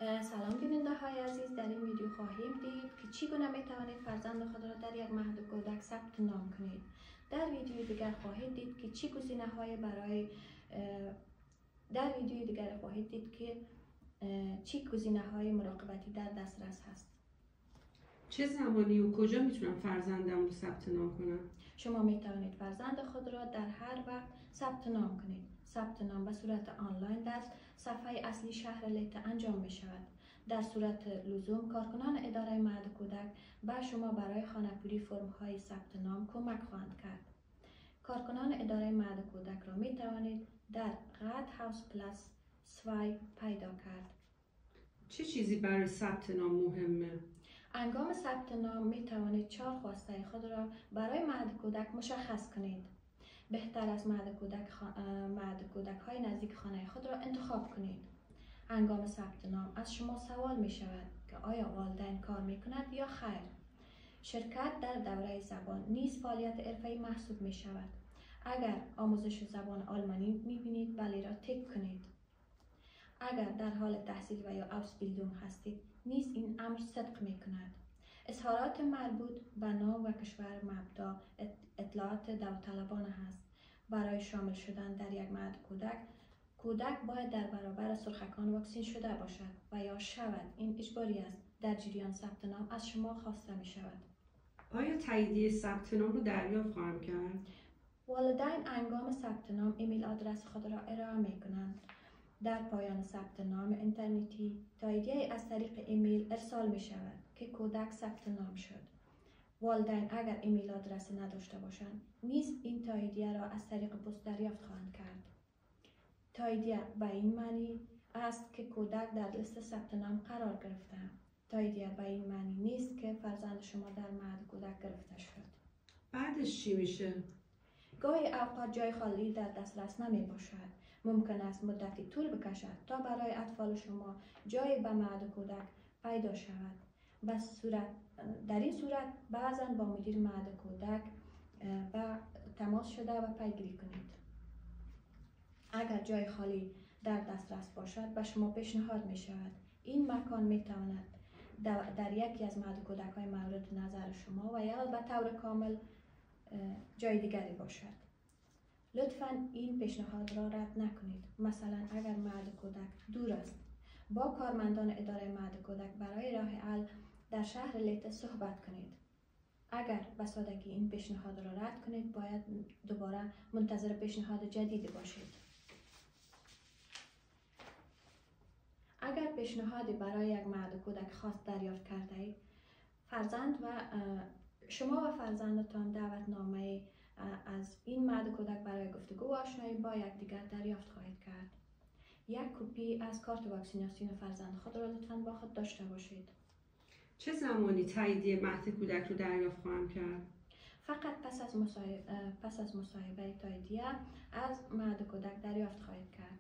سلام بیننده های عزیز، در این ویدیو خواهیم دید که چگونه می توانید فرزند خود را در یک مهد کودک ثبت نام کنید. در ویدیو دیگر خواهید دید که چه گزینه‌های برای چه گزینه‌های مراقبتی در دسترس هست. چه زمانی و کجا میتونم فرزندم رو ثبت نام کنم؟ شما می توانید فرزند خود را در هر وقت ثبت نام کنید. ثبت نام به صورت آنلاین در صفحه اصلی شهر لیته انجام می شود. در صورت لزوم کارکنان اداره مهد کودک به شما برای خانه‌پوری فرم های ثبت نام کمک خواهند کرد. کارکنان اداره مهد کودک را می توانید در غد هاوس پلاس 2 پیدا کرد. چه چیزی برای ثبت نام مهمه؟ هنگام ثبت نام می توانید 4 خواسته خود را برای مهد کودک مشخص کنید. بهتر است مهد کودک های نزدیک خانه خود را انتخاب کنید. هنگام ثبت نام از شما سوال می شود که آیا والدین کار می کند یا خیر. شرکت در دوره زبان نیز فعالیت حرفه‌ای محسوب می شود. اگر آموزش زبان آلمانی می بینید بله را تک کنید. اگر در حال تحصیل و یا اوسبیلدونگ هستید نیز این امر صدق می کند. اظهارات مربوط به نام و کشور مبدا اطلاعات داوطلبانه است. برای شامل شدن در یک مهد کودک باید در برابر سرخکان واکسین شده باشد و یا شود. این اجباری است. در جریان ثبت نام از شما خواسته می شود. آیا تاییدیه ثبت نام رو دریافت خواهم کرد؟ والدین هنگام ثبت نام ایمیل آدرس خود را ارائه می کنند. در پایان ثبت نام اینترنتی تاییدیه از طریق ایمیل ارسال می شود که کودک ثبت نام شد. والدین اگر ایمیل آدرس نداشته باشند نیز این تاییدیه را از طریق پست دریافت خواهند کرد. تاییدیه به این معنی است که کودک در لیست ثبت نام قرار گرفته. تاییدیه به این معنی نیست که فرزند شما در مهد کودک گرفته شد. بعدش چی میشه؟ گاهی اوقات جای خالی در دسترس نمی باشد. ممکن است مدتی طول بکشد تا برای اطفال شما جای به مهد کودک پیدا شود. در این صورت بعضا با مدیر مهد کودک با تماس شده و پیگیری کنید. اگر جای خالی در دسترس باشد به شما پیشنهاد می شود این مکان می تواند در یکی از مهد کودک های مورد نظر شما و یا به طور کامل جای دیگری باشد. لطفاً این پیشنهاد را رد نکنید. مثلا اگر مهد کودک دور است با کارمندان اداره مهد کودک برای راه حل در شهر لیته صحبت کنید. اگر به سادگی این پیشنهاد را رد کنید باید دوباره منتظر پیشنهاد جدیدی باشید. اگر پیشنهادی برای یک مهد کودک خاص دریافت کرده اید شما و فرزندتان دعوتنامه از این مهد کودک برای گفتگو و آشنایی با یکدیگر دریافت خواهید کرد. یک کپی از کارت واکسیناسیون فرزند خود را لطفاً با خود داشته باشید. چه زمانی تاییدیه مهد کودک رو دریافت خواهم کرد؟ فقط پس از مصاحبه تاییدیه از مهد کودک دریافت خواهید کرد.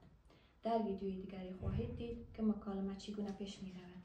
در ویدیوی دیگری خواهید دید که مکالمه چگونه پیش می رود.